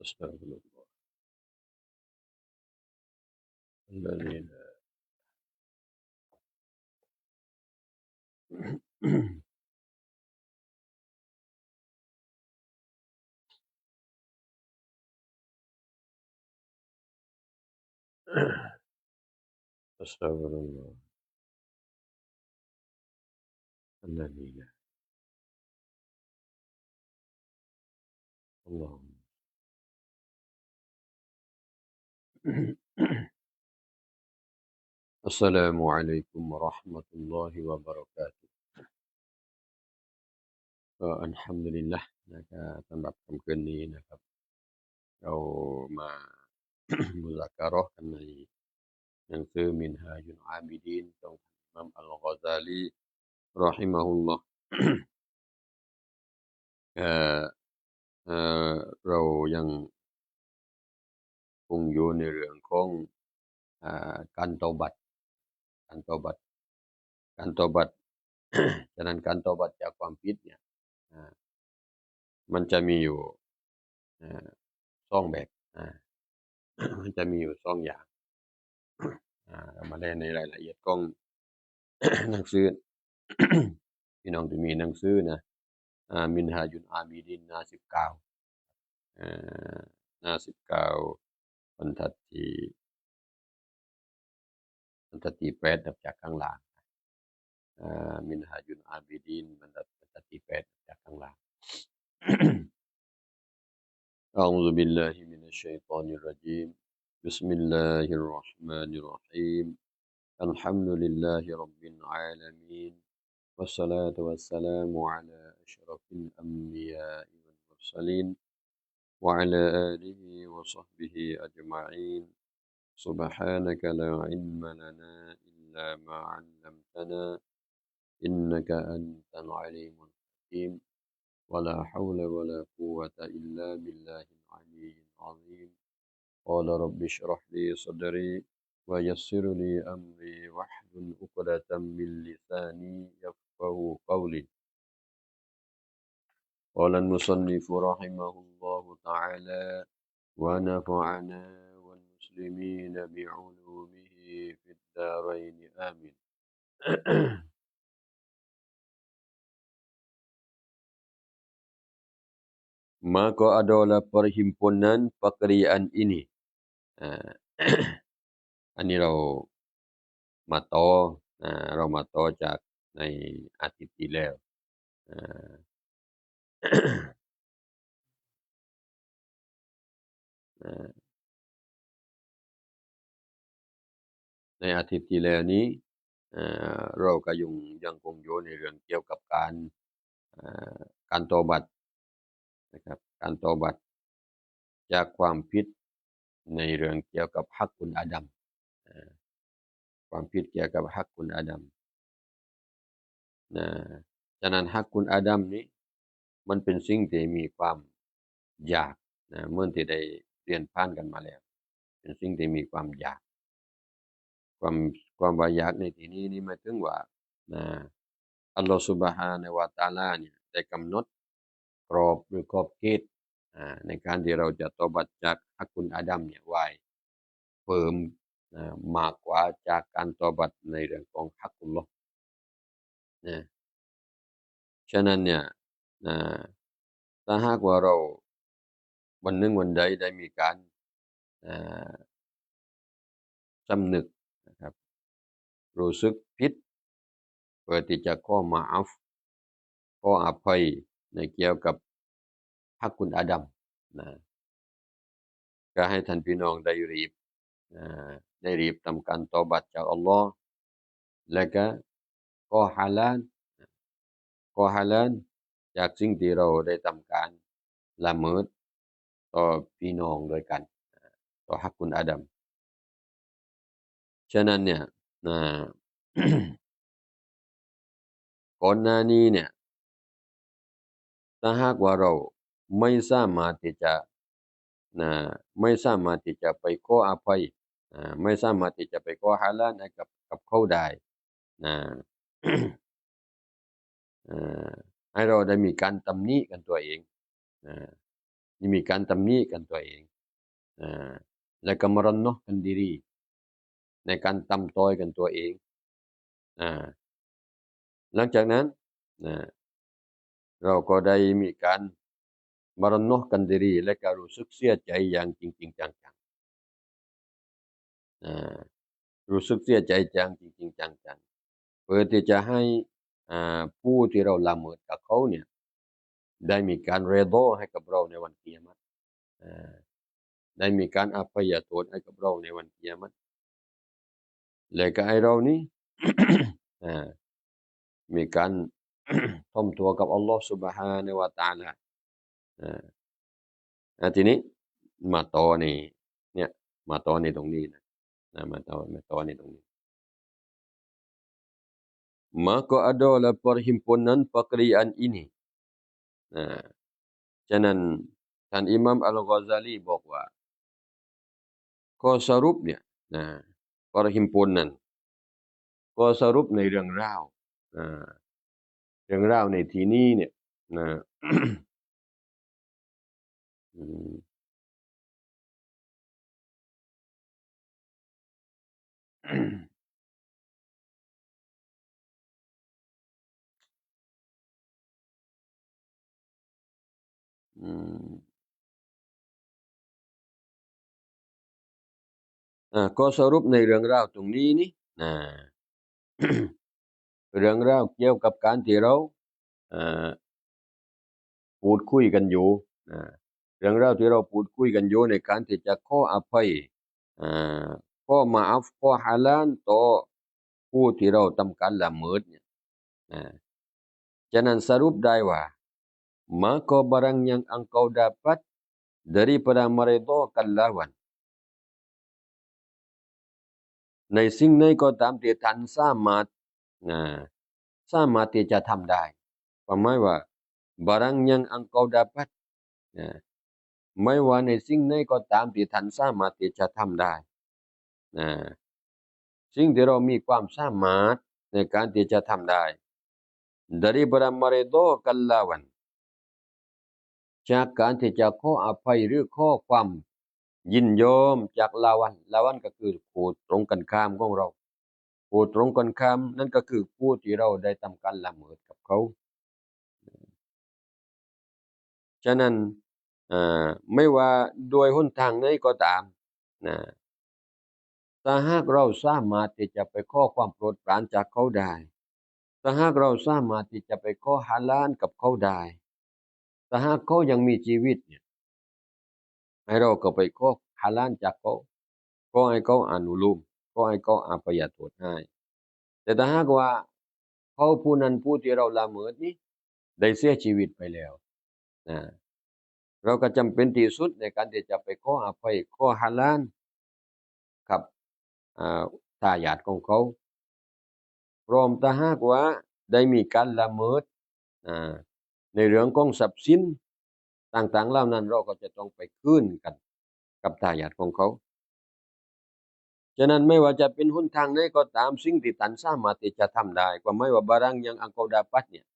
أستغفر الله الذين أستغفر الله الذين اللهم السلام عليكم ورحمة الله وبركاته ก็อัลฮัมดุลิลละห์นะครับสำหรับค่ำคืนนี้นะครับเรามามุซากะเราะห์กันในหนังสือมินฮาจุลอาบิดีนของอิหม่ามอัลกอซาลีเราะฮิมะฮุลลอฮ์เอ่อเอ่อเรายังคงอยู่ในเรื่องของการเตาบัตการเตาบัตการเตาบัต ฉะนั้นการเตาบัตจากความผิดเนี่ยอ่ามันจะมีอยู่อ่าสองแบบมันจะมีอยู่สองอย่างเรามาได้ในรายละเอียดของ หนังสือ พี่น้องที่มีหนังสือนะมินฮาจุนอาบิดินหน้า19อ่าหน้า19บรรทัดที่8นับจากข้างหลังมินฮาจุนอาบิดินบรรทัดที่8นับจากข้างหลัง أعوذ بالله من الشيطان الرجيم بسم الله الرحمن الرحيم الحمد لله رب العالمين والصلاة والسلام على أشرف الأنبياء والمرسلين وعلى آله وصحبه أجمعين سبحانك لا علم لنا إلا ما علمتنا إنك أنت العليم الحكيم ولا حول ولا قوة إلا بالله العلي العظيم قال رب اشرح لي صدري ويسر لي أمري واحلل عقدة من لساني يفقه قولي قال المصنف رحمه الله تعالى ونفعنا والمسلمين بعلومه في الدارين آمين Maka adalah perhimpunan pekerjaan ini อ่า อันนี้เรามาต่อเรามาต่อจากในอาทิตย์ที่แล้วอ่า อ่าในอาทิตย์ที่แล้วนี้เราก็ยังคงอยู่ในเรื่องเกี่ยวกับอ่าการตอบัตนะครับการตอบัตจากความผิดในเรื่องเกี่ยวกับฮักคุณอาดัมอ่าความผิดเกี่ยวกับฮักคุณอาดัมนะฉะนั้นฮักคุณอาดัมนี้มันเป็นสิ่งที่มีความอยากเมื่อที่ได้เรียนผ่านกันมาแล้วเป็นสิ่งที่มีความอยากความว่าอยากในที่นี้นี่หมายถึงว่านะอัลลอฮฺซุบฮานะฮูวะตะอาลาเนี่ยได้กำหนดกรอบหรือขอบเขตในการที่เราจะตอบัตจากฮักคุณอาดัมเนี่ยไว้เพิ่มมากกว่าจากการตอบัตในเรื่องของฮักกุลลอฮ์นะฉะนั้นเนี่ยนะถ้าหากว่าเราวันหนึ่งวันใดได้มีการอ่าสำนึกนะครับรู้สึกผิดเพื่อที่จะขอมาอัฟขออภัยในเกี่ยวกับฮักคุณอาดัมนะก็ให้ท่านพี่น้องได้รีบอ่าได้รีบทำการตอบัตจากอัลลอฮ์และก็ขอฮาลาลขอฮาลาลจากสิ่งที่เราได้ทำการละเมิดต่อพี่น้องด้วยกันต่อฮักคุณอาดัมฉะนั้นเนี่ยนะ ก่อนหน้านี้เนี่ยถ้าหากว่าเราไม่สามารถที่จะนะไม่สามารถที่จะไปขออภัยไม่สามารถที่จะไปขอฮาลาลให้กับเขาได้นะ เอ่อ ให้เราได้มีการตำหนิกันตัวเองนี่มีการตำหนิกันตัวเองและก็มารอนเนาะกันดีในการตำต้อยกันตัวเองหลังจากนั้นเราก็ได้มีการมารอนเนาะกันดีและก็รู้สึกเสียใจอย่างจริงๆจังๆรู้สึกเสียใจอย่างจริงๆจังๆเพื่อที่จะให้ผู้ที่เราละเมิดกับเขาเนี่ยได้มีการเรโดให้กับเราในวันกิยามะฮ์ได้มีการอภัยโทษให้กับเราในวันกิยามะฮ์และก็ให้เรานี้ มีการ ท่อมตัวกับอัลลอฮ์ سبحانه และ تعالى ทีนี้มาต่อในเนี่ยมาต่อในตรงนี้นะมาต่อในตรงนี้ maka adalah perhimpunan pekerjaan ini ฉะนั้นท่านอิหม่ามอัลกอซาลีบอกว่าข้อสรุปเนี่ยนะ perhimpunan ข้อสรุปในเรื่องราวเรื่องราวในที่นี้เนี่ยนะ ก็สรุปในเรื่องราวตรงนี้นี่นะ เรื่องราวเกี่ยวกับการที่เราพูดคุยกันอยู่นะเรื่องราวที่เราพูดคุยกันอยู่ในการที่จะขออภัยขอมาอัฟขอฮาลาลต่อผู้ที่เราทำการละเมิดเนี่ยนะฉะนั้นสรุปได้ว่า maka barang yang engkau dapat daripada meredhakan lawan ในสิ่งใดก็ตามที่ท่านสามารถที่จะทำได้ความหมายว่า barang yang engkau dapat ไม่ว่าในสิ่งใดก็ตามที่ท่านสามารถที่จะทำได้สิ่งที่เรามีความสามารถในการที่จะทำได้ daripada meredhakan lawan จากการที่จะขออภัยหรือขอความยินยอมจากลาวันก็คือผู้ตรงกันข้ามของเราผู้ตรงกันข้ามนั่นก็คือผู้ที่เราได้ทำการละเมิดกับเขาฉะนั้นไม่ว่าโดยหนทางไหนก็ตามนะถ้าหากเราสามารถที่จะไปขอความโปรดปรานจากเขาได้ถ้าหากเราสามารถที่จะไปขอฮาลาลกับเขาได้ถ้าหากเขายังมีชีวิตเนี่ยให้เราก็ไปขอฮาลาลจากเขาก็ให้เขาอนุโลมก็ให้เขาอภัยโทษให้แต่ถ้าหากว่าเขาผู้นั้นผู้ที่เราละเมิดนี้ได้เสียชีวิตไปแล้วนะเราก็จำเป็นที่สุดในการที่จะไปขออภัยขอฮาลาลกับทายาทของเขาพร้อมถ้าหากว่าได้มีการละเมิดในเรื่องของทรัพย์สินต่างๆเหล่านั้นเราก็จะต้องไปคืนกันกับทายาทของเขาฉะนั้นไม่ว่าจะเป็นหนทางไหนก็ตามสิ่งที่ท่านสามารถที่จะทำได้ก็ไม่ว่าบารางyang engkau dapatเนี่ย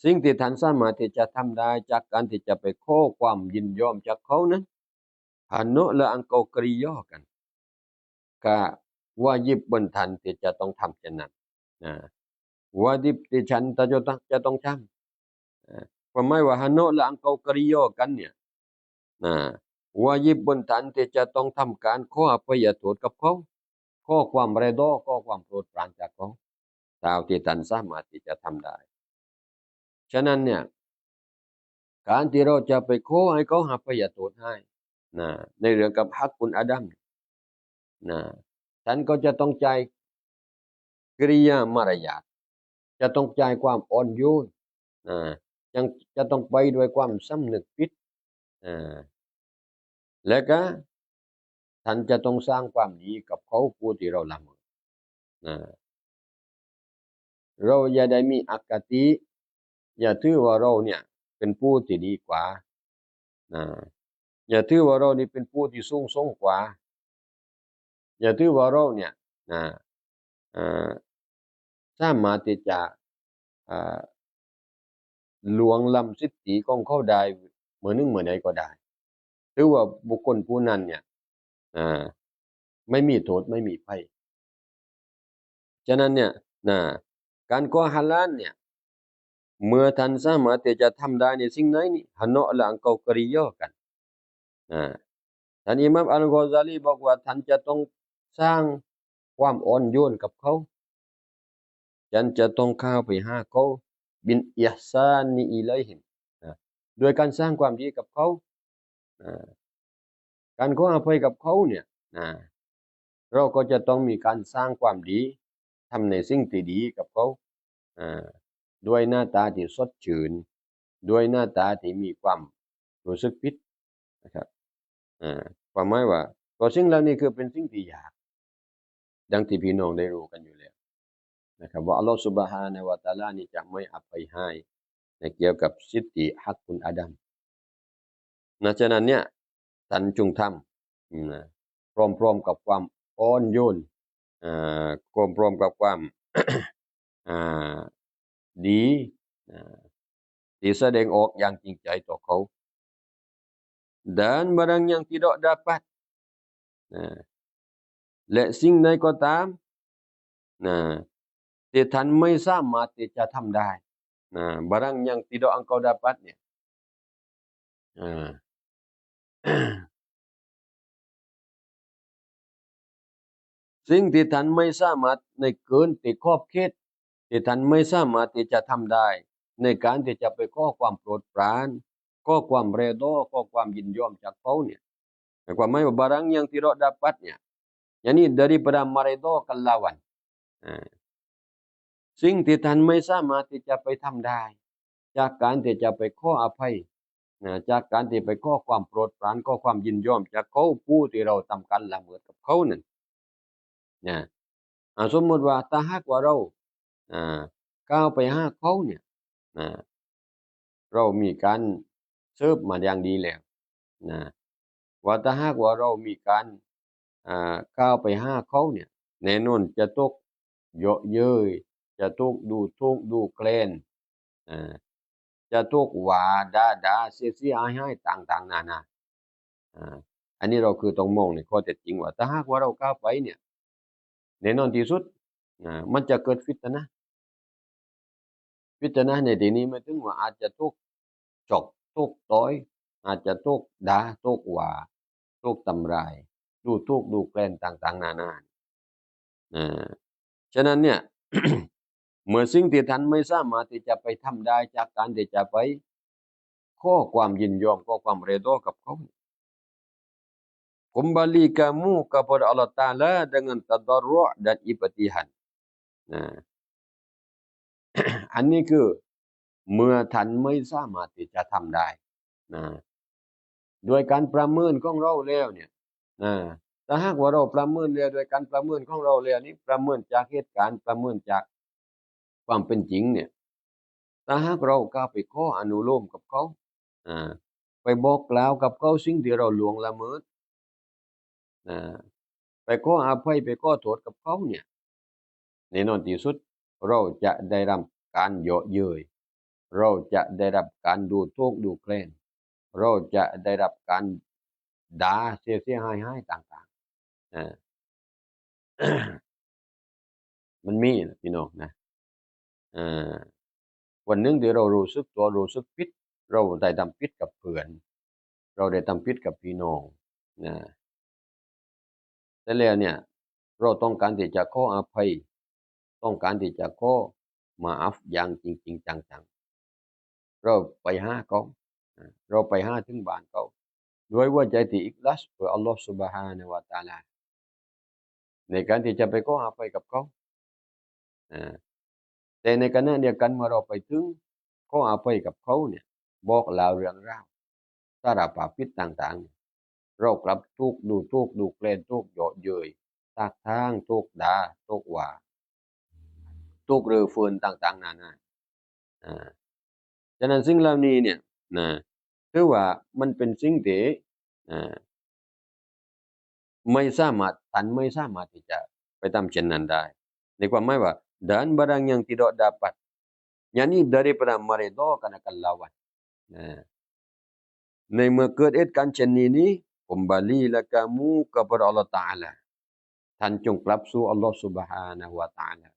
สิ่งที่ท่านสามารถที่จะทำได้จากการที่จะไปขอความยินยอมจากเขานั้นhendaklah engkau kerjakan ก็wajibบนท่านที่จะต้องทำเช่นนั้นwajibที่ฉันจะต้องทำความหมายว่า hendaklah engkau kerjakan เนี่ยwajib บนท่านที่จะต้องทำการขออภัยโทษกับเขาขอความเรดอขอความโปรดปรานจากเขาเท่าที่ท่านสามารถที่จะทำได้ฉะนั้นเนี่ยการที่เราจะไปขอให้เขาอภัยโทษให้ในเรื่องกับฮักคุณอาดัมท่านก็จะต้องใจกิริยามารยาทจะต้องใจความอ่อนโยนยังจะต้องไปด้วยความสำนึกผิดและก็ท่านจะต้องสร้างความดีกับเขาผู้ที่เราละเมิดเราอย่าได้มีอคติอย่าถือว่าเราเนี่ยเป็นผู้ที่ดีกว่าอย่าถือว่าเรานี่เป็นผู้ที่สูงส่งกว่าอย่าถือว่าเราเนี่ยสามารถที่จะ ลวงล้ำสิทธิของเขาได้เมื่อนึงเมื่อใดก็ได้หรือว่าบุคคลผู้นั้นเนี่ยไม่มีโทษไม่มีภัยฉะนั้นเนี่ยนะการก่อฮาลาลเนี่ยเมื่อท่านสามารถที่จะทำได้ในสิ่งไหนนี่ฮะเนาะละอังเกากริยอกันท่านอิหม่ามอัลกอซาลีบอกว่าท่านจะต้องสร้างความอ่อนโยนกับเขาฉันจะต้องเข้าไปหาเขาบินอิห์ซานีอิลัยฮิมโดยการสร้างความดีกับเขาการขออภัยกับเขาเนี่ยเราก็จะต้องมีการสร้างความดีทำในสิ่งที่ดีกับเขาด้วยหน้าตาที่สดชื่นด้วยหน้าตาที่มีความรู้สึกผิดนะครับความหมายว่าก็สิ่งเหล่านี้คือเป็นสิ่งที่ยากดังที่พี่น้องได้รู้กันอยู่แล้วนะครับว่าอัลลอฮฺซุบฮานะฮูวะตะอาลานี่จะไม่อภัยให้ในเกี่ยวกับสิทธิฮักคุณอาดัมฉะนั้นเนี่ยท่านจงทำพร้อมๆกับความอ่อนโยนพร้อมๆกับความดีที่แสดงออกอย่างจริงใจต่อเขาdan barang yang tidak dapatและสิ่งใดก็ตามที่ท่านไม่สามารถที่จะทำได้ barang yang tidak engkau dapat เนี่ยสิ่งที่ท่านไม่สามารถในเกินติดขอบเขตที่ท่านไม่สามารถที่จะทำได้ในการที่จะไปขอความโปรดปรานขอความเรดอขอความยินยอมจากเขาเนี่ยความหมายว่า barang yang tidak dapat เนี่ยyakni daripada meredhakan lawan สิ่งที่ท่านไม่สามารถที่จะไปทำได้จากการที่จะไปขออภัยจากการที่ไปขอความโปรดปรานขอความยินยอมจากเขาผู้ที่เราทำการละเมิดกับเขานั่นสมมติว่าถ้าหากว่าเราก้าวไปหาเขาเนี่ยเรามีการเสิร์ฟมาอย่างดีแล้วว่าถ้าหากว่าเรามีการก้าวไปหาเขาเนี่ยแน่นอนจะตกเยาะเย้ยจะตกดูแคลนจะตกว่าด่าเสียหายต่างๆนานาอันนี้เราคือต้องมองในข้อเท็จจริงว่าถ้าหากว่าเราก้าวไปเนี่ยแน่นอนที่สุดมันจะเกิดฟิตนะในที่นี้ไม่ถึงว่าอาจจะถูกฉกถูกต่อยอาจจะถูกด่าถูกว่าถูกทำร้ายดูแคลนต่างๆนานาฉะนั้นเนี่ย เมื่อสิ่งที่ท่านไม่สามารถที่จะไปทำได้จากการที่จะไปขอความยินยอมขอความเรดอกับเขา kembali kamu kepada Allah Ta'ala dengan tadarru' dan ibtihan อันนี้คือเมื่อท่านไม่สามารถที่จะทำได้โดยการประเมินของเราแล้วเนี่ยถ้าหากว่าเราประเมินแล้วโดยการประเมินของเราแล้วนี่ประเมินจากเหตุการณ์ประเมินจากความเป็นจริงเนี่ยถ้าหากเราก็ไปขออนุโลมกับเขาไปบอกกล่าวกับเขาสิ่งที่เราล่วงละเมิดไปขออภัยไปขอโทษกับเขาเนี่ยแน่นอนที่สุดเราจะได้รับการเยาะเย้ยเราจะได้รับการดูถูกดูแคลนเราจะได้รับการด่าเสียหายต่างๆ มันมีนะพี่น้องนะวันหนึ่งที่เรารู้สึกตัวรู้สึกผิดเราได้ทำผิดกับเพื่อนเราได้ทำผิดกับพี่น้องแต่แล้วเนี่ยเราต้องการที่จะขออภัยต้องการที่จะขอมาอัฟอย่างจริงๆจังๆเราไปหาเขาเราไปหาถึงบ้านเขาด้วยว่าใจที่อิคลาสเพื่ออัลลอฮฺซุบฮานะฮูวะตะอาลาในการที่จะไปขออภัยกับเขาแต่ในขณะเดียวกันเมื่อเราไปถึงขออภัยกับเขาเนี่ยบอกเล่าเรื่องราวสารพัดผิดต่างๆเรากลับถูกดูแคลนถูกเยาะเย้ยทักทางถูกด่าถูกว่าถูกรื้อฟื้นต่างๆนานาฉะนั้นสิ่งเหล่านี้เนี่ยถือว่ามันเป็นสิ่งที่ท่านไม่สามารถที่จะไปทำเช่นนั้นได้ในความหมายว่าdan barang yang tidak dapat Yani daripada meredakan akan lawan.ในเมื่อเกิดเหตุการณ์เช่นนี้ kembalilah kamu kepada Allah Ta'ala ท่านจงกลับสู่อัลลอฮ์ Subhanahu wa Ta'ala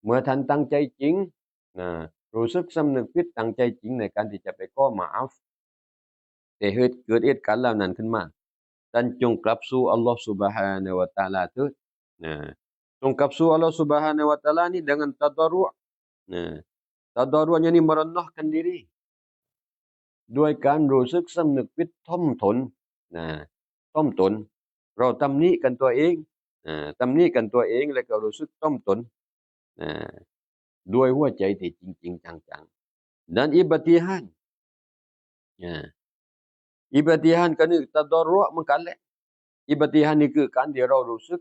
เมื่อท่านตั้งใจจริงรู้สึกสำนึกผิดตั้งใจจริงในการที่จะไปขอมาอัฟแต่เกิดเหตุการณ์เหล่านั้นขึ้นมาท่านจงกลับสู่อัลลอฮ์ Subhanahu wa Ta'ala เถิดจงกลับสู่อัลลอฮ์ Subhanahu wa Ta'ala นี่dengan tadarru' tadarru'nyaนี่merendahkan diri ด้วยการรู้สึกสำนึกผิดท่อมตนท่อมตนเราตำหนิกันตัวเองตำหนิกันตัวเองแล้วก็รู้สึกท่อมตนด้วยหัวใจที่จริงๆจังๆ dan ibtihan ibtihan ก็คือtadarru' เหมือนกันแหละ ibtihan นี่คือการที่เรารู้สึก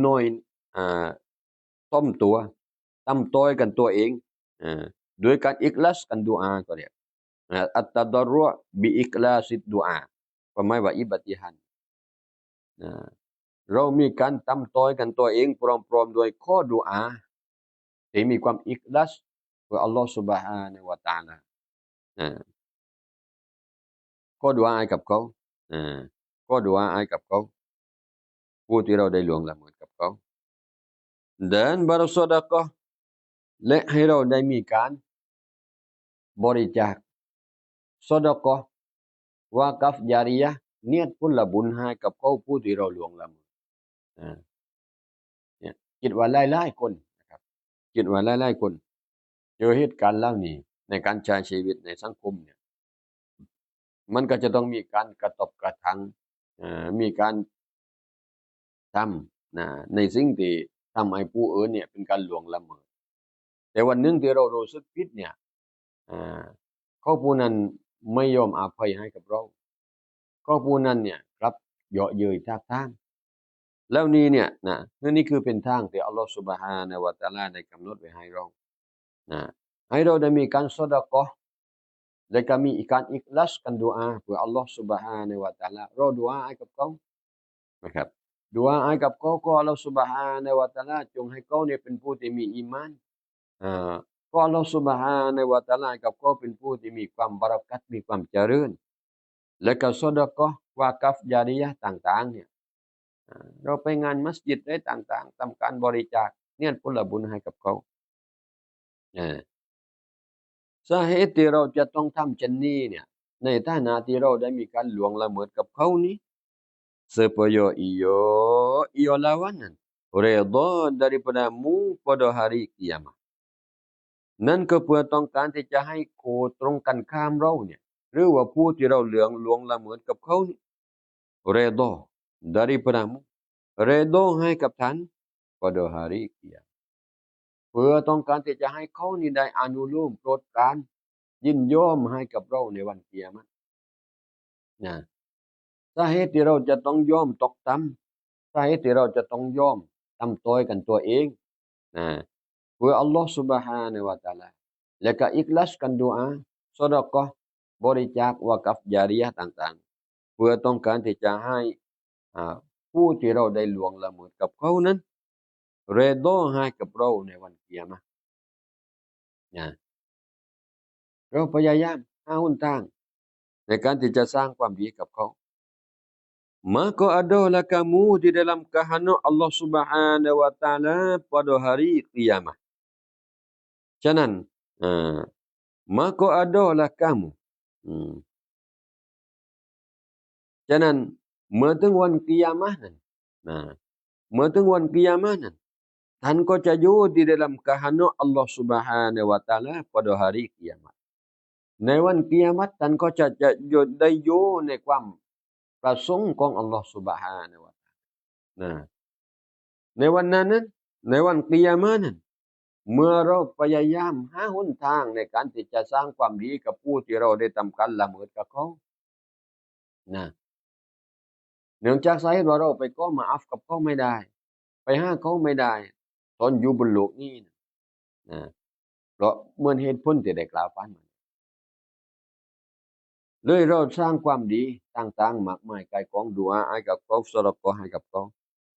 น้อยท่อมตัวต่ำต้อยกันตัวเองด้วยการอิคลาสกันดุอาก็เรียกat-tadarru' bi ikhlasid du'a ก็หมายว่าอิบติฮันเรามีการต่ำต้อยกันตัวเองพร้อมๆด้วยข้อดุอาที่มีความอิคลาสเพื่ออัลลอฮ์ Subhanahu wa Ta'ala ข้อดุอาให้กับเขาข้อดุอาให้กับเขาผู้ที่เราได้ล่วงละเมิดกับเขา dan bersedekah และให้เราได้มีการบริจาคsedekah วากัฟญาริยะห์เนียดผลบุญให้กับเขาผู้ที่เราล่วงละเมิดเนี่ยคิดว่าหลายๆคนนะครับคิดว่าหลายๆคนเจอเหตุการณ์เหล่านี้ในการใช้ชีวิตในสังคมเนี่ยมันก็จะต้องมีการกระทบกระทั่งมีการทำในสิ่งที่ทำให้ผู้อื่นเนี่ยเป็นการล่วงละเมิดแต่วันหนึ่งที่เรารู้สึกผิดเนี่ยเขาผู้นั้นไม่ยอมอภัยให้กับเราก็ผู้นั้นเนี่ยครับเยาะเย้ยทักทางแล้วนี้เนี่ยนี่คือเป็นทางที่อัลลอฮฺซุบฮานะฮูวะตะอาลาได้กำหนดไว้ให้เราให้เราได้มีการซอดะกอฮ์และก็มีการอิคลาสกันดุอาเพื่ออัลลอฮฺซุบฮานะฮูวะตะอาลาเราดุอาให้กับเขานะครับดุอาให้กับเขาก็อัลลอฮฺซุบฮานะฮูวะตะอาลาจงให้เขาเนี่ยเป็นผู้ที่มีอีหมานก็อัลลอฮฺซุบฮานะฮูวะตะอาลากับเขาเป็นผู้ที่มีความบารักัตมีความเจริญและก็ซอดะกอฮ์วากัฟญาริยะห์ต่างๆเนี่ยเราไปงานมัสยิดได้ต่างๆทำการบริจาคเนี่ยผลบุญให้กับเขาสาเหตุที่เราจะต้องทำเช่นนี้เนี่ยในฐานะที่เราได้มีการล่วงละเมิดกับเขานี้ supaya ia lawanan redha daripadamu pada hari kiamat นั่นก็เพื่อต้องการที่จะให้โคตรงกันข้ามเราเนี่ยหรือว่าผู้ที่เราล่วงละเมิดกับเขานี่redha daripadamu redha ให้กับท่าน pada hari kiamat เพื่อต้องการที่จะให้เขานี่ได้อนุโลมโปรดปรานยินยอมให้กับเราในวันกิยามะห์สาเหตุที่เราจะต้องยอมตกต่ำสาเหตุที่เราจะต้องยอมต่ำต้อยกันตัวเองเพื่ออัลลอฮฺ Subhanahu wa Ta'ala และก็อิคลาสกันดุอาซอดะกอฮ์บริจาควากัฟญาริยะห์ต่างๆเพื่อต้องการที่จะให้ผู้ที่เราได้ล่วงละเมิดกับเขานั้นเรโดให้กับเราในวันกิยามะห์เราพยายามหาหนทางในการที่จะสร้างความดีกับเขาmaka adalah kamu di dalam kehendak Allah Subhanahu wa Ta'ala pada hari kiamat ฉะนั้นmaka adalah kamu ฉะนั้นเมื่อถึงวันกิยามะห์นั้นเมื่อถึงวันกิยามะห์นั้นท่านก็จะอยู่ di dalam kehendak Allah Subhanahu wa Ta'ala pada hari kiamat ในวันกิยามะห์ท่านก็จะได้อยู่ในความประสงค์ของอัลลอฮฺ Subhanahu wa Ta'ala ในวันนั้นในวันกิยามะห์นั้นเมื่อเราพยายามหาหนทางในการที่จะสร้างความดีกับผู้ที่เราได้ทำการละเมิดกับเขาเนื่องจากสาเหตุว่าเราไปขอมาอัฟกับเขาไม่ได้ไปหาเขาไม่ได้ตอนอยู่บนโลกนี้เพราะเหมือนเหตุผลที่ได้กล่าวไปเลยเราสร้างความดีต่างๆมากมายกายกองดุอาให้กับเขาซอดะกอฮ์ให้กับเขา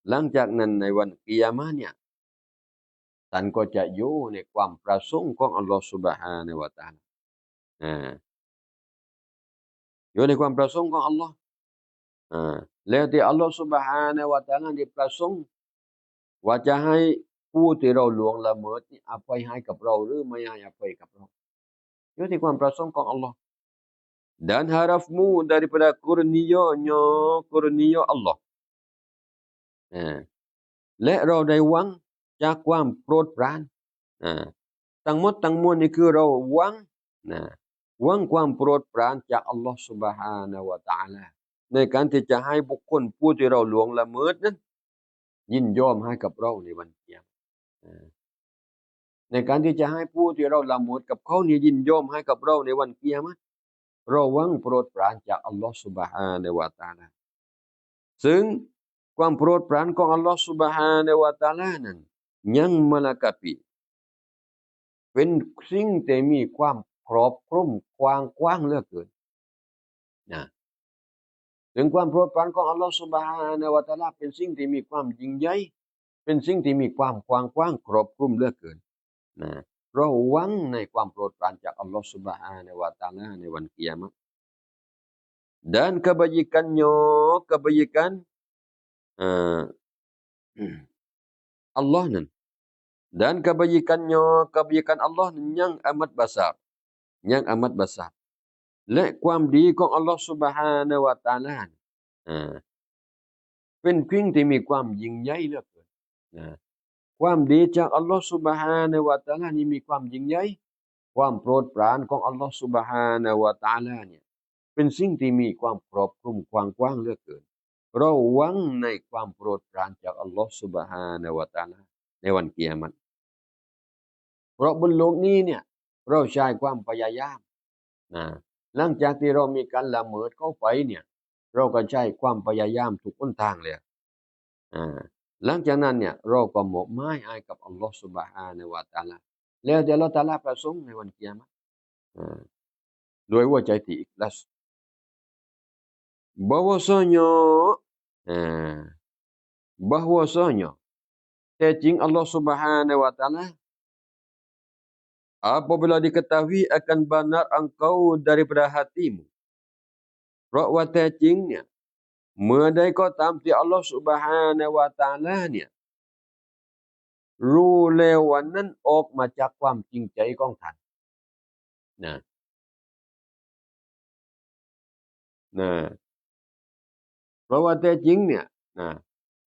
หลังจากนั้นในวันกิยามะห์เนี่ย ท่านก็จะอยู่ในความประสงค์ของอัลลอฮฺซุบฮานะฮูวะตะอาลาอยู่ในความประสงค์ของอัลลอฮ์แล้วที่อัลลอฮฺซุบฮานะฮูวะตะอาลาได้ประสงค์ว่าจะให้ผู้ที่เราล่วงละเมิดนี่อภัยให้กับเราหรือไม่ให้อภัยกับเราอยู่ที่ความประสงค์ของอัลลอฮ์dan harafmu daripada kurnia Allah และเราได้หวังจากความโปรดปรานทั้งหมดทั้งมวลนี่คือเราหวังหวังความโปรดปรานจากอัลลอฮฺ سبحانه และ تعالى ในการที่จะให้บุคคลผู้ที่เราล่วงละเมิดนั้นยินยอมให้กับเราในวันเกียรติในการที่จะให้ผู้ที่เราละเมิดกับเขานี่ยินยอมให้กับเราในวันเกียรติเราหวังโปรดปรานจากอัลลอฮฺ سبحانه และ تعالى ซึ่งความโปรดปรานของอัลลอฮฺ سبحانه และ تعالى นั้นยังมลกปีเป็นสิ่งที่มีความครอบคลุมกว้างเหลือเกินถึงความโปรดปรานของอัลลอฮฺ سبحانه และ تعالى เป็นสิ่งที่มีความยิ่งใหญ่เป็นสิ่งที่มีความกว้างครอบคลุมเหลือเกินเราหวังในความโปรดปรานจากอัลลอฮฺ سبحانه และ تعالى ในวันกิยามะห์dan kebaikan Allah nan dan kebaikan Allah yang amat besar และความดีของอัลลอฮฺ سبحانه และ تعالى เป็นสิ่งที่มีความยิ่งใหญ่เหลือเกินความดีจากอัลลอฮฺ سبحانه และ تعالى นี่มีความยิ่งใหญ่ความโปรดปรานของอัลลอฮฺ سبحانه และ تعالى เนี่ยเป็นสิ่งที่มีความครอบคลุมกว้างเหลือเกินเราหวังในความโปรดปรานจากอัลลอฮฺ سبحانه และ تعالى ในวันกิยามะห์เพราะบนโลกนี้เนี่ยเราใช้ความพยายามหลังจากที่เรามีการละเมิดเข้าไปเนี่ยเราก็ใช้ความพยายามทุกหนทางเลยหลังจากนั้นเนี่ยเราก็มอบหมายให้กับอัลลอฮฺ سبحانه และ تعالى แล้วแต่อัลลอฮฺ تعالى ประสงค์ในวันกิยามะห์โดยหัวใจที่อิคลาสbahwasanya แต่จริงอัลลอฮฺ سبحانه และ تعالى apabila diketahui akan benar engkau daripada hatimu เพราะว่าแท้จริงเนี่ยเมื่อใดก็ตามที่อัลลอฮฺ سبحانه และ تعالى เนี่ยรู้แล้วว่านั้นออกมาจากความจริงใจของท่านเพราะว่าแท้จริงเนี่ย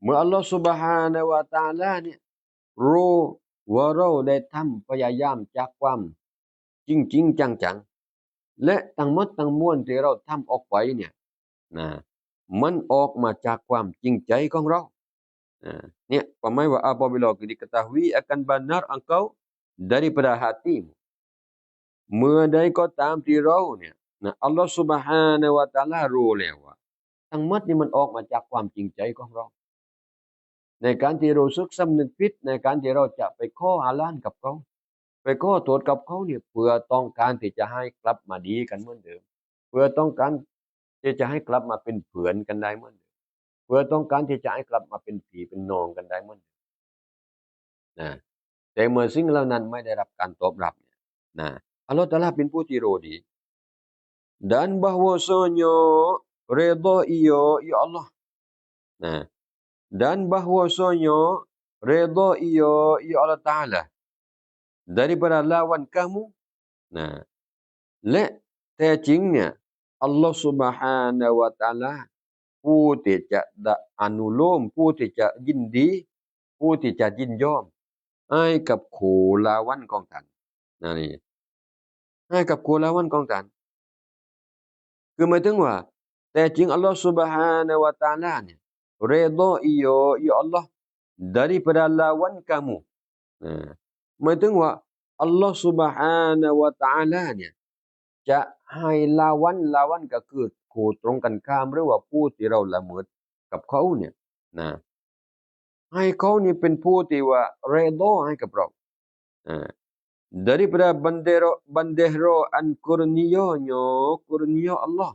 เมื่ออัลลอฮฺ سبحانه และ تعالى เนี่ยรู้ว่าเราได้ทำพยายามจากความจริงจังและทั้งหมดทั้งมวลที่เราทำออกไปเนี่ยมันออกมาจากความจริงใจของเราเนี่ยความหมายว่า apabila diketahui akan benar engkau daripada hatimu เมื่อใดก็ตามที่เราเนี่ยอัลลอฮฺ سبحانه และ تعالى รู้แล้วว่าทั้งหมดนี่มันออกมาจากความจริงใจของเราในการที่รู้สึกสำนึกผิดในการที่เราจะไปขออาลานกับเขาไปขอโทษกับเขาเนี่ยเพื่อต้องการที่จะให้กลับมาดีกันเหมือนเดิมเพื่อต้องการที่จะให้กลับมาเป็นเพื่อนกันได้เหมือนเดิมเพื่อต้องการที่จะให้กลับมาเป็นพี่เป็นน้องกันได้เหมือนเดิมแต่เมื่อสิ่งเหล่านั้นไม่ได้รับการตอบรับเนี่ยอัลลอฮฺตะอาลาเป็นผู้ที่รู้ดี dan bahwasanya redha ya Allah dan bahwasanya redha ya Allah Ta'ala daripada lawan kamu และแท้จริงเนี่ยอัลลอฮฺ سبحانه และ تعالى ผู้ที่จะอนุโลมผู้ที่จะยินดีผู้ที่จะยินยอมให้กับคู่ลาวันของท่านนี่ให้กับคู่ลาวันของท่านคือหมายถึงว่าแต่จริงอัลลอฮฺ سبحانه และ تعالى เนี่ยredha ya Allah daripada lawan kamu หมายถึงว่าอัลลอฮฺ سبحانه และ تعالى เนี่ยจะให้ลาวันก็คือคู่ตรงกันข้ามหรือว่าผู้ที่เราละเมิดกับเขาเนี่ยให้เขานี่เป็นผู้ที่ว่าเรโดให้กับเราdaripada bandero an kurnia Allah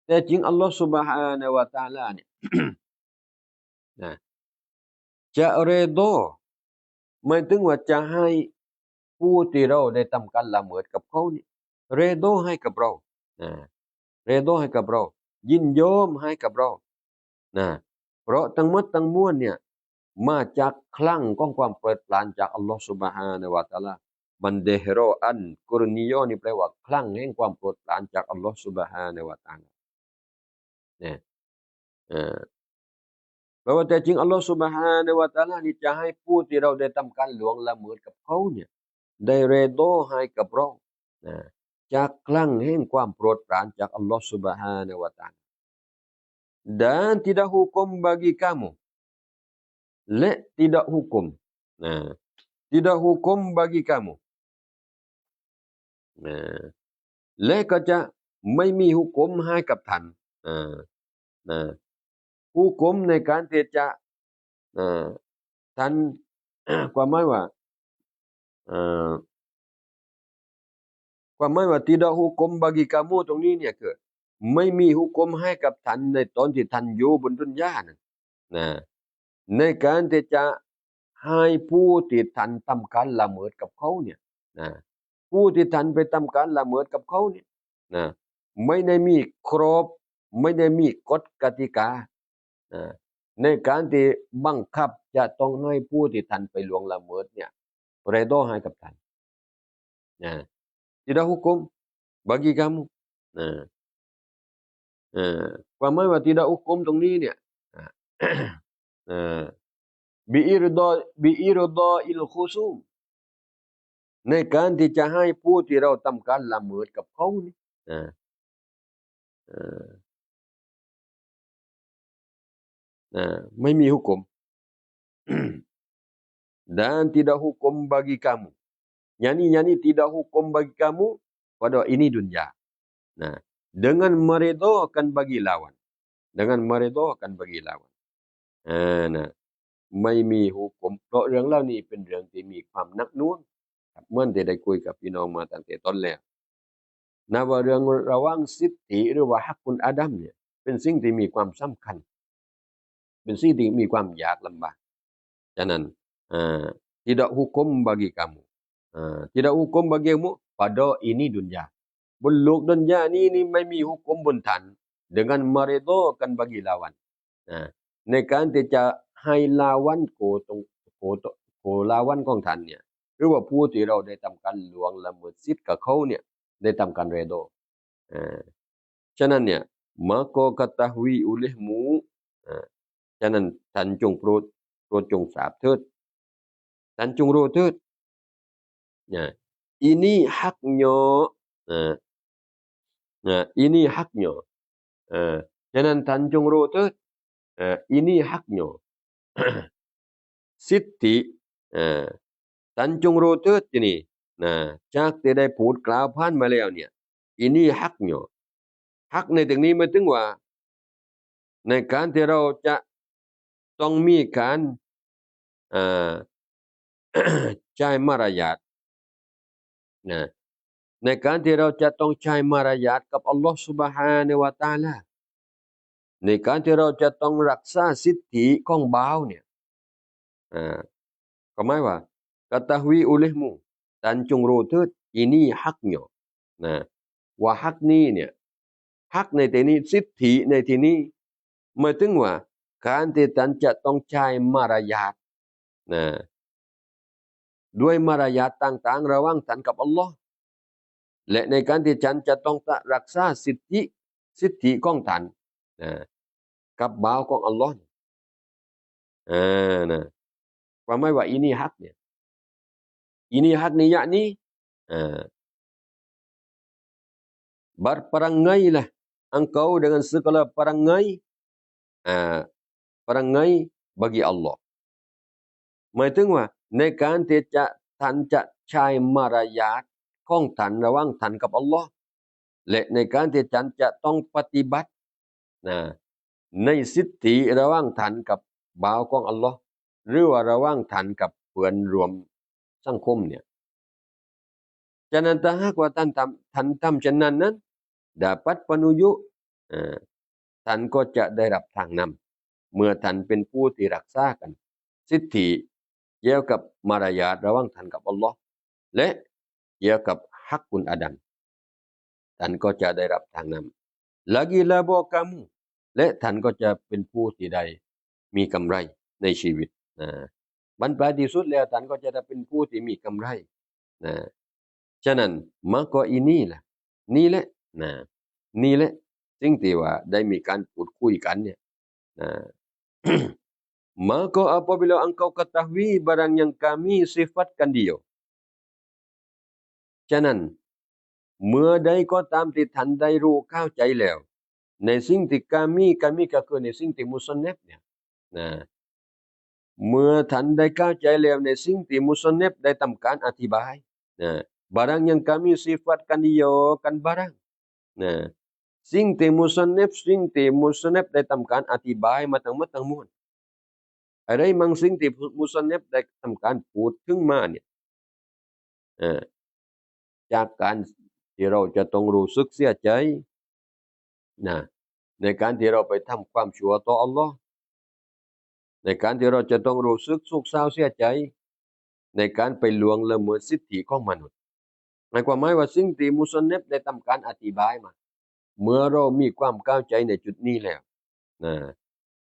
แต่จริงอัลลอฮฺ سبحانه และ تعالى เนี่ย จะเรโดหมายถึงว่าจะให้ผู้ที่เราได้ทำการละเมิดกับเขานี่เรโดให้กับเรานะเรโดให้กับเรายินยอมให้กับเรานะเพราะทั้งหมดทั้งมวลเนี่ยมาจากคลั่งของความโปรดปรานจากอัลลอฮฺ سبحانه และ تعالى มันเดฮโรอันกุรนิโยนี่แปลว่าคลั่งแห่งความโปรดปรานจากอัลลอฮฺ سبحانه และ تعالى เนี่ยเออเพราะว่าแต่จริงอัลลอฮฺ سبحانه และ تعالى นี่จะให้ผู้ที่เราได้ทำการล่วงละเมิดกับเขาเนี่ยได้เรโดให้กับเรานะจากคลั่งแห่งความโปรดปรานจากอัลลอฮฺ سبحانه และ تعالى dan tidak hukum bagi kamuและtidak hukum nah tidak hukum bagi kamu นะและก็จะไม่มีหุกมให้กับท่านนะหุกมในการที่จะท่านความหมายว่าความหมายว่า tidak hukum bagi kamu ตรงนี้เนี่ยคือไม่มีหุกมให้กับท่านในตอนที่ท่านอยู่บนดุนยานะในการที่จะให้ผู้ที่ท่านทำการละเมิดกับเขาเนี่ยนะผู้ที่ท่านไปทำการละเมิดกับเขาเนี่ยนะไม่ได้มีครบไม่ได้มีกฎกติกานะในการที่บังคับจะต้องให้ผู้ที่ท่านไปล่วงละเมิดเนี่ยเรโดให้กับท่านนะ tidak hukum bagi kamu นะความหมายว่า tidak hukum ตรงนี้เนี่ยบิอิรดออิลคุซุมในการที่จะให้ผู้ที่เราทำการละเมิดกับเขานี่ไม่มีหุกม dan tidak hukum bagi kamu yani tidak hukum bagi kamu pada ini dunia nah dengan meredokan bagi lawan dengan meredokan bagi lawan nah ไม่มีหุกมเพราะเรื่องเล่านี้เป็นเรื่องที่มีความหนักหน่วงเมื่อได้คุยกับพี่น้องมาตั้งแต่ต้นแล้วนะว่าเรื่องระหว่างสิทธิหรือว่าฮักกุลอาดัมเนี่ยเป็นสิ่งที่มีความสำคัญเป็นสิ่งที่มีความยากลำบากฉะนั้นtidak hukum bagi kamu tidak hukum bagimu pada ini dunia บนโลกดุนยานี้นี่ไม่มีหุกมบนท่าน dengan meredokan bagi lawan ในการที่จะให้ลาวันโกลาวันของท่านเนี่ยหรือว่าผู้ที่เราได้ทำการล่วงละเมิดสิทธิ์กับเขาเนี่ยได้ทำการเรโดฉะนั้นเนี่ย maka ketahui olehmu ฉะนั้นท่านจงโปรดจงทราบเถิดท่านจงรู้เถิดini haknya ini haknya ฉะนั้นท่านจงรู้เถิดini haknya สิทธิท่านจงรู้เถิดที่นี่จากที่ได้พูดกล่าวผ่านมาแล้วเนี่ย ini haknya ฮักในตรงนี้หมายถึงว่าในการที่เราจะต้องมีการใช้มารยาทในการที่เราจะต้องใช้มารยาทกับอัลลอฮฺ سبحانه และ تعالى ในการที่เราจะต้องรักษาสิทธิของบ่าวเนี่ยก็หมายว่า ketahui olehmu ท่านจงรู้เถิด ini haknya ว่าฮักนี้เนี่ยฮักในที่นี้สิทธิในที่นี้หมายถึงว่าการที่ท่านจะต้องใช้มารยาทด้วยมารยาทต่างๆระหว่างท่านกับอัลลอฮ์และในการที่ท่านจะต้องรักษาสิทธิของท่านกับบ่าวของอัลลอฮ์ความหมายว่าอินี่ฮักเนี่ยอินี่ฮักนี่yakni berperangailah engkau dengan segala perangai bagi Allah หมายถึงว่าในการที่จะท่านจะใช้มารยาทของท่านระหว่างท่านกับอัลลอฮ์และในการที่ท่านจะต้องปฏิบัติในสิทธิระหว่างท่านกับบ่าวของอัลลอฮ์หรือว่าระหว่างท่านกับเพื่อนรวมสังคมเนี่ยฉะนั้นถ้าหากว่าท่านทำเช่นนั้น dapat petunjuk ท่านก็จะได้รับทางนำเมื่อท่านเป็นผู้ที่รักษากัน สิทธิเกี่ยวกับมารยาทระหว่างท่านกับอัลลอฮ์และเกี่ยวกับฮักคุณอาดัมท่านก็จะได้รับทางนำlagi la bo kamu และท่านก็จะเป็นผู้ที่ได้มีกำไรในชีวิตนะบรรปลายที่สุดแล้วท่านก็จะได้เป็นผู้ที่มีกำไรนะฉะนั้นmaka ini lah นี่แหละนะนี่แหละสิ่งที่ว่าได้มีการพูดคุยกันเนี่ยนะ maka apabila engkau ketahui barang yang kami sifatkan dia ฉะนั้นเมื่อใดก็ตามที่ท่านได้รู้เข้าใจแล้วในสิ่งที่กามีก็คือในสิ่งที่มุสลิมเนี่ยนะเมื่อท่านได้เข้าใจแล้วในสิ่งที่มุสลิมได้ทำการอธิบายนะ barang yang kami sifatkan dia kan barang นะสิ่งที่มุสลิมได้ทำการอธิบายมาทั้งหมดทั้งมวลอะไรบางสิ่งที่มุสลิมได้ทำการพูดถึงมาเนี่ยจากการที่เราจะต้องรู้สึกเสียใจนะในการที่เราไปทำความชั่วต่ออัลลอฮ์ในการที่เราจะต้องรู้สึกโศกเศร้าเสียใจในการไปล่วงละเมิดสิทธิของมนุษย์หมายความว่าสิ่งที่มุสลิมได้ทำการอธิบายมาเมื่อเรามีความเข้าใจในจุดนี้แล้วนะ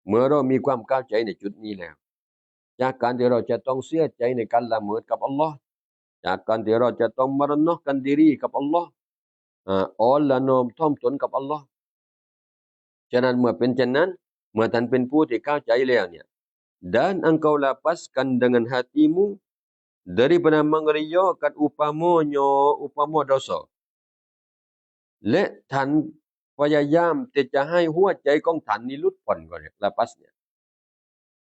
เมื่อเรามีความเข้าใจในจุดนี้แล้วจากการที่เราจะต้องเสียใจในการละเมิดกับอัลลอฮ์จากการที่เราจะต้องมรณะกันดีรีกับอัลลอฮ์อ่อนละนอมถ่อมตนกับอัลลอฮ์ฉะนั้นเมื่อเป็นเช่นนั้นเมื่อท่านเป็นผู้ที่เข้าใจแล้วเนี่ย dan engkau lapaskan dengan hatimu daripada mengeriakan upama dosa และท่านพยายามที่จะให้หัวใจของท่านนี้หลุดพ้นก็เรียก lapas เนี่ย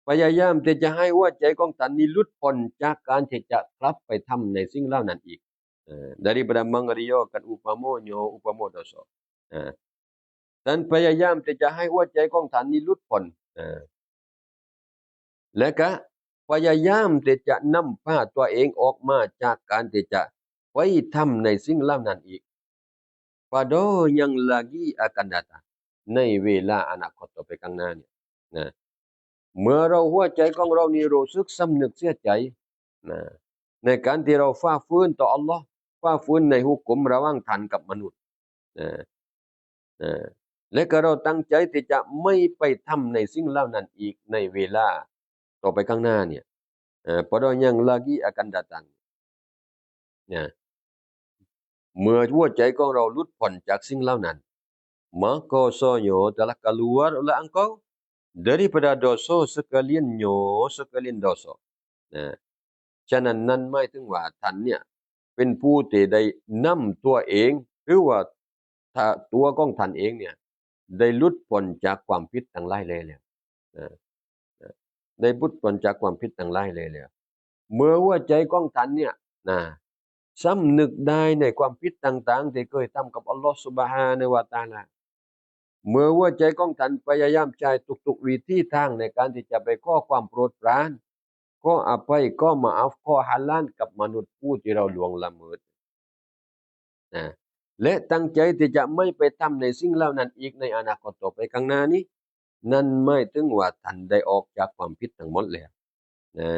พยายามที่จะให้หัวใจของท่านนี้หลุดพ้นจากการที่จะกลับไปทำในสิ่งเหล่านั้นอีกdaripada mengeriakan upama dosa ท่านพยายามที่จะให้หัวใจของท่านนี้หลุดพ้นและก็พยายามที่จะนำพาตัวเองออกมาจากการที่จะไปทำในสิ่งเหล่านั้นอีก pada yang lagi akan datang ในเวลาอนาคตต่อไปข้างหน้าเนี่ยนะเมื่อเราหัวใจของเรานี่รู้สึกสำนึกเสียใจนะในการที่เราฝ่าฝืนต่ออัลลอฮ์ฝ่าฝืนในหุกมระหว่างท่านกับมนุษย์นะและก็เราตั้งใจที่จะไม่ไปทำในสิ่งเหล่านั้นอีกในเวลาต่อไปข้างหน้าเนี่ยpada yang lagi akan datang เนี่ยเมื่อหัวใจของเราหลุดพ้นจากสิ่งเหล่านั้น maka sonyo telah keluar oleh engkau daripada dosa sekalian dosa นะฉะนั้นนั่นหมายถึงว่าท่านเนี่ยเป็นผู้ที่ได้นำตัวเองหรือว่าถ้าตัวของท่านเองเนี่ยได้หลุดพ้นจากความผิดทั้งหลายเลยแล้วได้หลุดพ้นจากความผิดทั้งหลายเลยแล้วเมื่อหัวใจของท่านเนี่ยนะสำนึกได้ในความผิดต่างๆที่เคยทำกับอัลลอฮฺซุบฮานะฮูวะตะอาลาเมื่อหัวใจของท่านพยายามใช้ทุกๆวิธีทางในการที่จะไปขอความโปรดปรานขออภัยขอมาอัฟขอฮาลาลกับมนุษย์ผู้ที่เราล่วงละเมิดนะและตั้งใจที่จะไม่ไปทำในสิ่งเหล่านั้นอีกในอนาคตต่อไปข้างหน้านี้นั่นหมายถึงว่าท่านได้ออกจากความผิดทั้งหมดแล้วนะ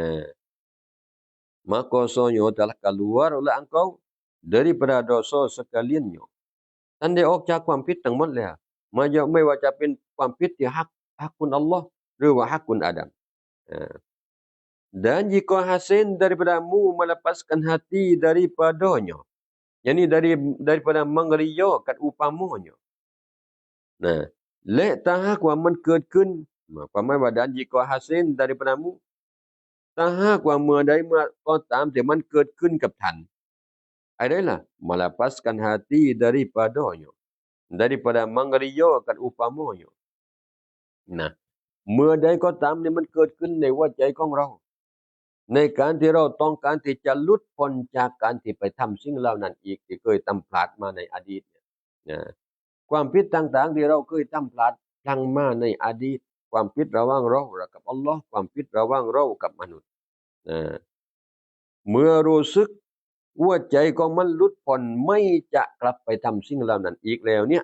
maka sonyo telah keluar oleh engkau daripada dosa sekaliannya ท่านได้ออกจากความผิดทั้งหมดแล้วไม่ว่าจะเป็นความผิดที่ฮักคุณอัลลอฮ์หรือว่าฮักคุณอาดัมdan jika hasin daripadamu melepaskan hati daripadanya yakni daripada mengeriakan upamanya นะและถ้าหากว่ามันเกิดขึ้นความหมายว่า dan jika hasin daripadamuถ้าหากว่าเมื่อใดเมื่อก็ตามที่มันเกิดขึ้นกับท่านอะไรล่ะ melepaskan hati daripadanya daripada mengeriakan upamanya นะเมื่อใดก็ตามที่มันเกิดขึ้นในหัวใจของเราในการที่เราต้องการที่จะหลุดพ้นจากการที่ไปทำสิ่งเหล่านั้นอีกที่เคยทำพลาดมาในอดีตเนี่ยนะความผิดต่างๆที่เราเคยทำพลาดพลั้งมาในอดีตความผิดระหว่างเรากับอัลลอฮ์ความผิดระหว่างเรากับมนุษย์เมื่อรู้สึกหัวใจของมันหลุดพ้นไม่จะกลับไปทำสิ่งเหล่านั้นอีกแล้วเนี่ย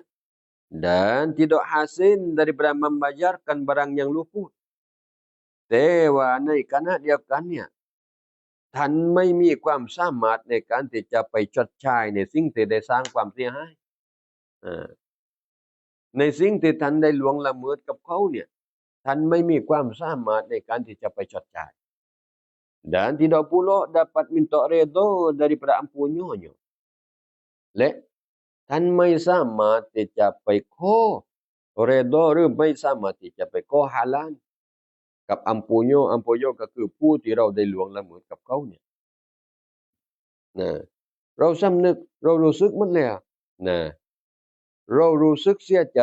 dan tidak hasin daripada membayarkan barang yang luput แต่ว่าในขณะเดียวกันเนี่ยท่านไม่มีความสามารถในการที่จะไปชดใช้ในสิ่งที่ได้สร้างความเสียหายอ่าในสิ่งที่ท่านได้ล่วงละเมิดกับเขาเนี่ยท่านไม่มีความสามารถในการที่จะไปชดใช้ Dan tidak pula dapat minta redha daripada ampunnya. และท่านไม่สามารถที่จะไปขอเรดอหรือไม่สามารถที่จะไปขอฮาลาลกับอัมปุโญก็คือผู้ที่เราได้ล่วงละเมิดกับเขาเนี่ยนะเราสำนึกเรารู้สึกหมดเลยนะเรารู้สึกเสียใจ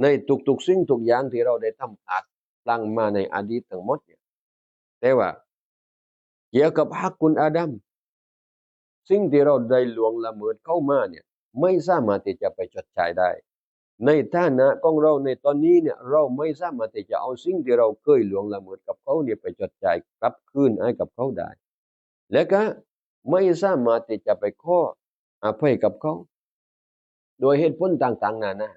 ในทุกๆสิ่งทุกอย่างที่เราได้ทำพลาดพลั้งมาในอดีตทั้งหมดเนี่ยแต่ว่าเกี่ยวกับฮักคุณอาดัมสิ่งที่เราได้ล่วงละเมิดเข้ามาเนี่ยไม่สามารถที่จะไปชดใช้ได้ในฐานะของเราในตอนนี้เนี่ยเราไม่สามารถที่จะเอาสิ่งที่เราเคยล่วงละเมิดกับเขาเนี่ยไปชดใช้กลับคืนให้กับเขาได้และก็ไม่สามารถที่จะไปขออภัยกับเขาโดยเหตุผลต่างๆนานา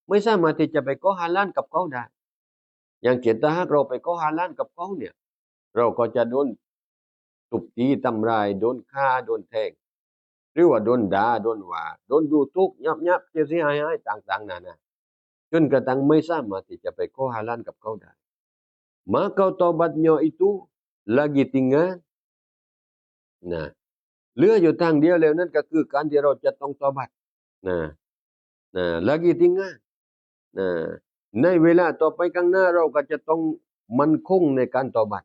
ไม่สามารถที่จะไปขอฮาลาลกับเขาได้อย่างเช่นถ้าหากเราไปขอฮาลาลกับเขาเนี่ยเราก็จะโดนทุบตีทำร้ายโดนฆ่าโดนแทงหรือว่าโดนด่าโดนว่าโดนดูทุกข์ยับเสียหายต่างๆนานาจนกระทั่งไม่สามารถที่จะไปขอฮาลาลกับเขาได้maka taubatnya itu lagi tinggal นะเหลืออยู่ทางเดียวแล้วนั่นก็คือการที่เราจะต้องตอบัตนะlagi tinggal นะในเวลาต่อไปข้างหน้าเราก็จะต้องมั่นคงในการตอบัต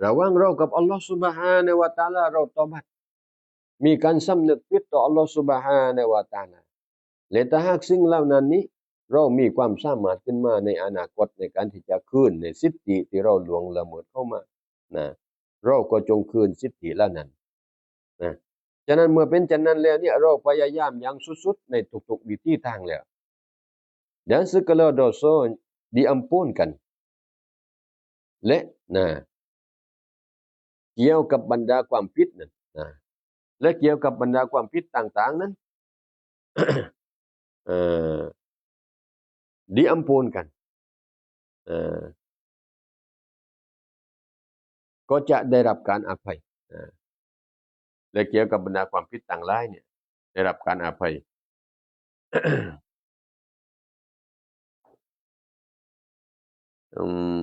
ระหว่างเรากับอัลลอฮฺซุบฮานะฮูวะตะอาลาเราตอบัตมีการสำนึกผิดต่ออัลลอฮฺซุบฮานะฮูวะตะอาลาและถ้าหากสิ่งเหล่านั้นนี้เรามีความสามารถขึ้นมาในอนาคตในการที่จะคืนในสิทธิที่เราล่วงละเมิดเข้ามานะเราก็จงคืนสิทธิเหล่านั้นนะฉะนั้นเมื่อเป็นเช่นนั้นแล้วเนี่ยเราพยายามอย่างสุดๆในทุกๆวิธีทางแล้ว dan segala dosa diampunkan และนะเกี่ยวกับบรรดาความผิดนั้นนะและเกี่ยวกับบรรดาความผิดต่างๆนั้น เอ่อ diampunkan เอ่อก็จะได้รับการอภัยและเกี่ยวกับบรรดาความผิดต่างหลายเนี่ยได้รับการอภัย อืม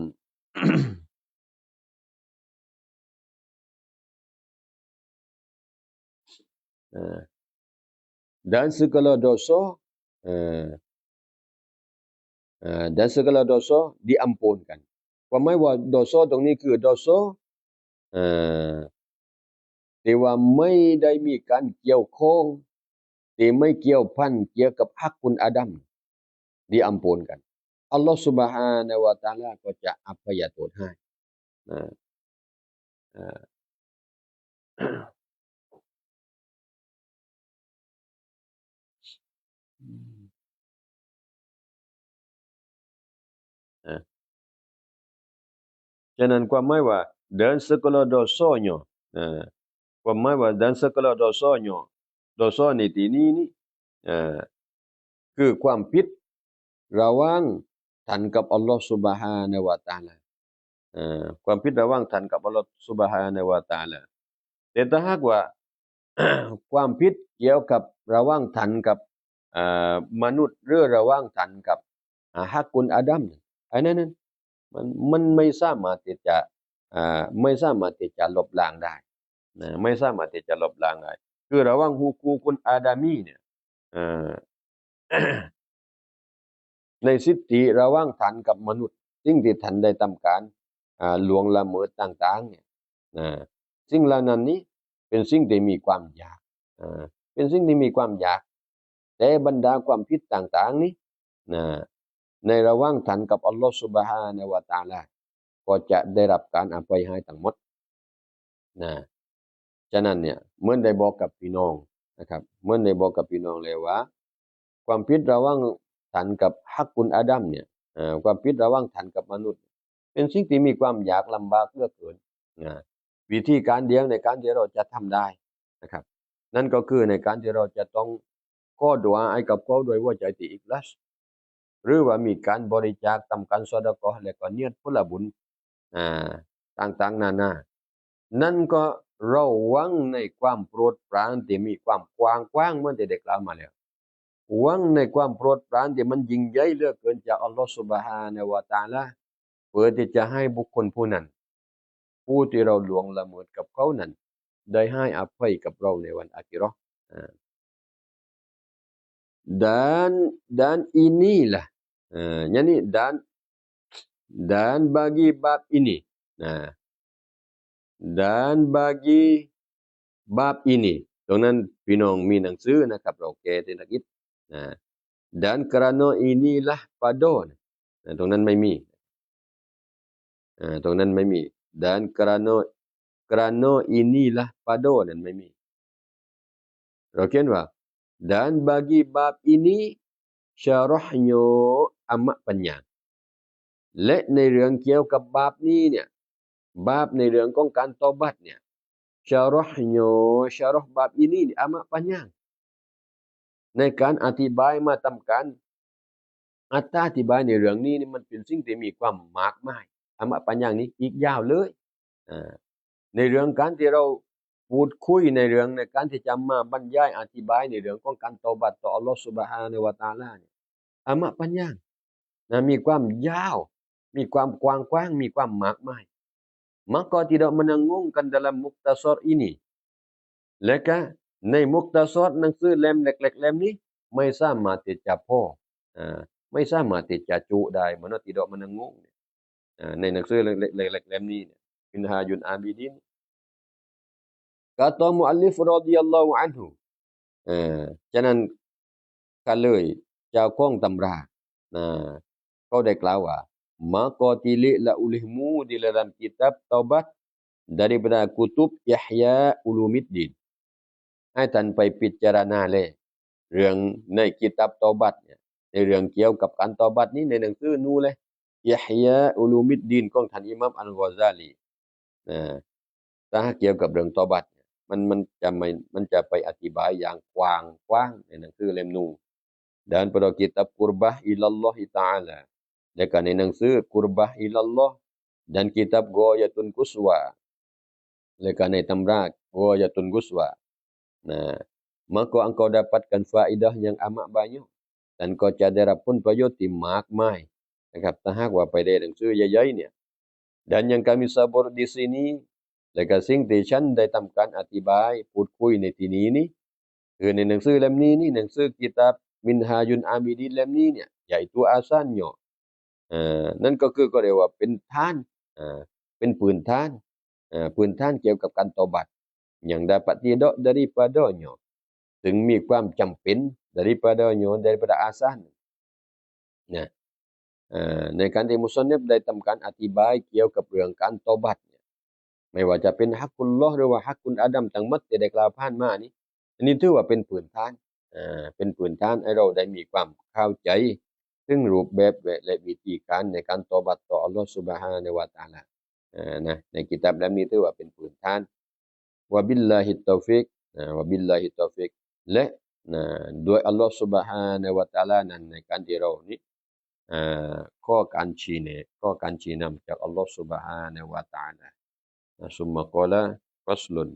dan segala dosa dan segala dosa diampunkan ความหมายว่าโดโซตรงนี้คือโดโซที่ว่าไม่ได้มีการเกี่ยวข้องที่ไม่เกี่ยวพันเกี่ยวกับฮักคุณอาดัมdiampunkan อัลลอฮฺ سبحانه และ تعالى ก็จะอภัยโทษให้ฉะนั้นความหมายว่า dan segala dosanya ความหมายว่า dan segala dosanya โดโซในที่นี้นี่คือความผิดระหว่างท่านกับอัลลอฮฺ سبحانه และ تعالى ความผิดระหว่างท่านกับอัลลอฮฺ سبحانه และ تعالى แต่ถ้าหากว่า ความผิดเกี่ยวกับระหว่างท่านกับมนุษย์หรือระหว่างท่านกับฮักกุลอาดัมอันนั้นมันไม่สามารถที่จะไม่สามารถที่จะลบล้างได้นะไม่สามารถที่จะลบล้างได้คือระหว่างฮุกูกุลอาดามีเนี่ยในสิทธิระหว่างท่านกับมนุษย์สิ่งที่ท่านได้ทำการล่วงละเมิดต่างๆเนี่ยสิ่งเหล่านั้นนี้เป็นสิ่งที่มีความยากเป็นสิ่งที่มีความยากแต่บรรดาความผิดต่างๆนี้ในระหว่างท่านกับอัลลอฮฺซุบฮานะฮูวะตะอาลาก็จะได้รับการอภัยให้ทั้งหมดฉะนั้นเนี่ยเหมือนได้บอกกับพี่น้องนะครับเหมือนได้บอกกับพี่น้องเลยว่าความผิดระหว่างท่านกับฮักกุลอาดัมเนี่ยความผิดระหว่างท่านกับมนุษย์เป็นสิ่งที่มีความยากลำบากเหลือเกินวิธีการเดียวในการที่เราจะทำได้นะครับนั่นก็คือในการที่เราจะต้องขอดุอาให้กับเขาโดยหัวใจที่อิคลาส หรือว่ามีการบริจาคทำการซอดาเกาะห์แล้วก็เนียดผลบุญอ่าต่างๆนานานั่นก็เราหวังในความโปรดปรานที่มีความกว้างขวางเหมือนที่ได้กล่าวมาแล้วหวังในความโปรดปรานที่มันยิ่งใหญ่เหลือเกินจากอัลลอฮฺซุบฮานะฮูวะตะอาลาเพื่อที่จะให้บุคคลผู้นั้นผู้ที่เราล่วงละเมิดกับเขานั้นได้ให้อภัยกับเราในวันอาคิเราะห์อ่า dan inilah yani dan bagi bab ini nah dan bagi bab ini ตรงนั้นพี่น้องมีหนังสือนะครับเราแก้ที่นักอิฐนะ dan kerana inilah pada ตรงนั้นไม่มีตรงนั้นไม่มี dan kerana inilah pada นั้นไม่มีเราเขียนว่า dan bagi bab ini syarahnya amat panjang และในเรื่องเกี่ยวกับบาปนี้เนี่ยบาปในเรื่องของการตอบัตเนี่ยsyarahบาปini amat panjang ในการอธิบายมาทำการอธิบายในเรื่องนี้นี่มันเป็นสิ่งที่มีความมากมายamat panjangนี้อีกยาวเลยในเรื่องการที่เราพูดคุยในเรื่องในการที่จะมาบรรยายอธิบายในเรื่องของการตอบัตต่ออัลลอฮฺซุบฮานะฮูวะตะอาลาเนี่ยamat panjang นะมีความยาวมีความกว้างขวางมีความมากมาย maka tidak menanggungkan dalam muktasar ini และก็ในมุกตะซอดหนังสือเล่มเล็กๆเล่มนี้ไม่สามารถที่จะพอไม่สามารถที่จะจุได้มัน tidak menanggung ในหนังสือเล็กๆเล่มนี้เนี่ยมินฮาจุนอาบิดินkata muallif radhiyallahu anhu ฉะนั้นก็เลยเจ้าของตำราเขาได้กล่าวว่า maka tiliklah olehmu di dalam kitab taubat daripada kutub Ihya Ulumuddin ให้ท่านไปพิจารณาเลยเรื่องในกิตับตอบัตเนี่ยในเรื่องเกี่ยวกับการตอบัตนี้ในหนังสือนู้เลยอิฮยาอุลูมิดดีนของท่านอิหม่ามอัลกอซาลีถ้าเกี่ยวกับเรื่องตอบัตมันจะไปอธิบายอย่างกว้างขวางในหนังสือเล่มนู้ dan pada kitab Qurbah ilallah Ta'ala และก็ในหนังสือ Qurbah ilallah dan kitab Ghayatun Quswa และก็ในตำรา Ghayatun Quswa maka engkau dapatkan faedah yang amat banyak dan kau cedera pun ประโยชน์ที่มากมายนะครับถ้าหากว่าไปได้หนังสือใหญ่ๆเนี่ย dan yang kami sabur di sini และก็สิ่งที่ฉันได้ทำการอธิบายพูดคุยในที่นี้นี่คือในหนังสือเล่มนี้นี่หนังสือกิตาบมินฮาจุนอาบิดีนเล่มนี้เนี่ย yaitu asalnya นั่นก็คือก็เรียกว่าเป็นฐานเป็นพื้นฐานเกี่ยวกับการตอบัตyang dapat tidak daripadanya ถึงมีความจำเป็น daripada asal นะในการที่มุสลิมได้ทำการอธิบายเกี่ยวกับเรื่องการตอบัตเนี่ยไม่ว่าจะเป็นฮักกุลลอฮ์หรือว่าฮักกุลอาดัมทั้งหมดที่ได้กล่าวผ่านมานี้อันนี้ถือว่าเป็นพื้นฐานเป็นพื้นฐานให้เราได้มีความเข้าใจซึ่งรูปแบบและวิธีการในการตอบัตต่ออัลลอฮฺซุบฮานะฮูวะตะอาลานะในกิตาบเล่มนี้ถือว่าเป็นพื้นฐานวะบิลลาฮิตตอฟิกวะบิลลาฮิตตอฟิกและด้วยอัลลอฮฺซุบฮานะฮูวะตะอาลานั้นในการที่เรานี้ข้อการชี้นำจากอัลลอฮฺซุบฮานะฮูวะตะอาลาsumma qala faslun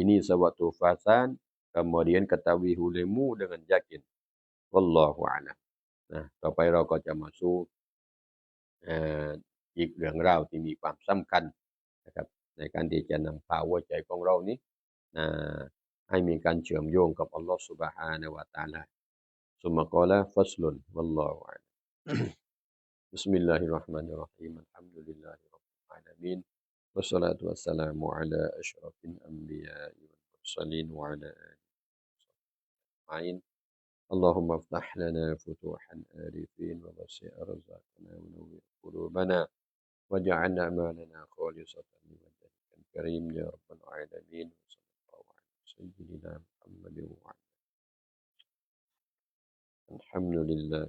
ini sawatu fasan kemudian ketahui hulemu dengan yakin wallahu a'lam ต่อไปเราก็จะมาสู่อีกเรื่องราวที่มีความสำคัญนะครับในการที่จะนำพาหัวใจของเรานี้ให้มีการเชื่อมโยงกับอัลลอฮฺ سبحانه และ تعالى ثم قال فصل والله أعلم بسم الله الرحمن الرحيم الحمد لله رب العالمين والصلاة والسلام على أشرف الأنبياء والمرسلين وعلى آله أجمعين اللهم افتح لنا فتوح الآرفين ووسع أرزاقنا ونور قلوبنا واجعل أعمالنا خالصة لوجهك الكريم يا رب العالمين وصلى الله على سيدنا محمد وعلى الحمد لله